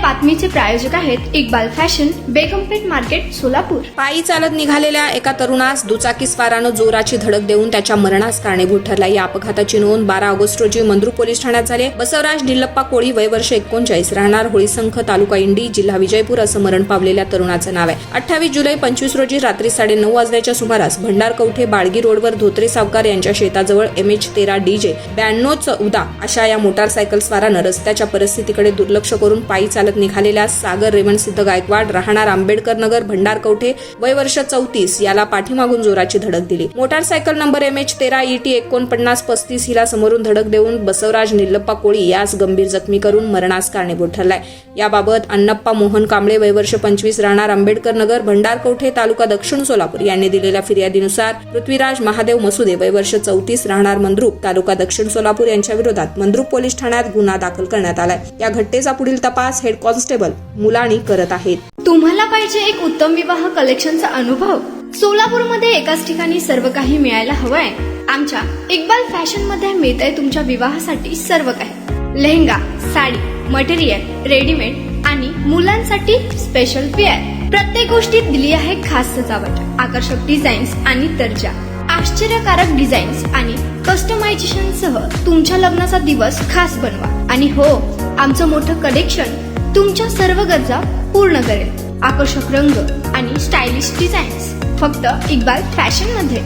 बातमीचे प्रायोजक आहेत Iqbal fashion, बेगमपेठ market, Solapur. पायी चालत निघालेल्या एका तरुणास दुचाकीस्वारानं जोराची धडक देऊन त्याच्या मरणास कारणीभूत ठरला। या अपघाताची नोंद 12 ऑगस्ट रोजी मंद्रुप पोलीस ठाण्यात झाली। बसवराज निल्लप्पा कोळी, वय वर्ष 39, राहणार होळीसंख, तालुका इंडी, जिल्हा विजयपूर असं मरण पावलेल्या तरुणाचं नाव आहे। 28 जुलै 25 रोजी रात्री 9:30 वाजण्याच्या सुमारास भंडार कवठे बाळगी रोडवर धोत्रे सावकार यांच्या शेताजवळ MH13 DJ 9214 अशा या मोटारसायकल स्वारानं रस्त्याच्या परिस्थितीकडे दुर्लक्ष करून पायी चालत निघालेल्या सागर रेवणसिद्ध गायकवाड, राहणार आंबेडकर नगर, भंडार कवठे, वय वर्ष 34 याला पाठीमागून जोराची धडक दिली। मोटारसायकल नंबर MH13 ET 4935 हिला समोरून धडक देऊन बसवराज निल्लप्पा कोळी यास गंभीर जखमी करून मरणास कारणीभूत ठरलाय। याबाबत अण्णप्पा मोहन कांबळे, वय वर्ष 25, राहणार आंबेडकर नगर, भंडार कवठे, तालुका दक्षिण सोलापूर यांनी दिलेल्या फिर्यादीनुसार पृथ्वीराज महादेव मसुदे, वय वर्ष 34, राहणार मंद्रुप, तालुका दक्षिण सोलापूर यांच्या विरोधात मंद्रुप पोलीस ठाण्यात गुन्हा दाखल करण्यात आलाय। या घटनेचा पुढील तपास हेड कॉन्स्टेबल मुलानी करत आहेत। तुम्हाला पाहिजे एक उत्तम विवाह कलेक्शनचा अनुभव? सोलापूरमध्ये एकाच ठिकाणी सर्व काही मिळायला हवंय? आमच्या इक्बाल फॅशन मध्ये मिळतंय तुमच्या विवाहासाठी सर्व काही। लेहंगा, साडी, मटेरियल, रेडीमेड आणि मुलांसाठी स्पेशल वेअर। प्रत्येक गोष्टीत दिली आहे खास सजावट, आकर्षक डिझाईन्स आणि दर्जा, आश्चर्यकारक डिझाईन्स आणि कस्टमायझेशन सह तुमच्या लग्नाचा दिवस खास बनवा। आणि हो, आमचं मोठं कलेक्शन तुमच्या सर्व गरजा पूर्ण करेल। आकर्षक रंग आणि स्टायलिश डिझाईन्स फक्त इक्बाल फॅशन मध्ये।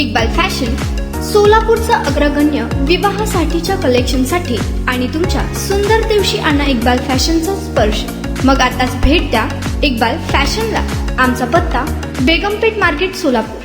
इक्बाल फॅशन सोलापूरचा अग्रगण्य विवाहासाठीच्या कलेक्शनसाठी आणि तुमच्या सुंदर दिवशी आणा इक्बाल फॅशनचा स्पर्श। मग आताच भेट द्या इक्बाल फॅशनला। आमचा पत्ता बेगमपेठ मार्केट, सोलापूर।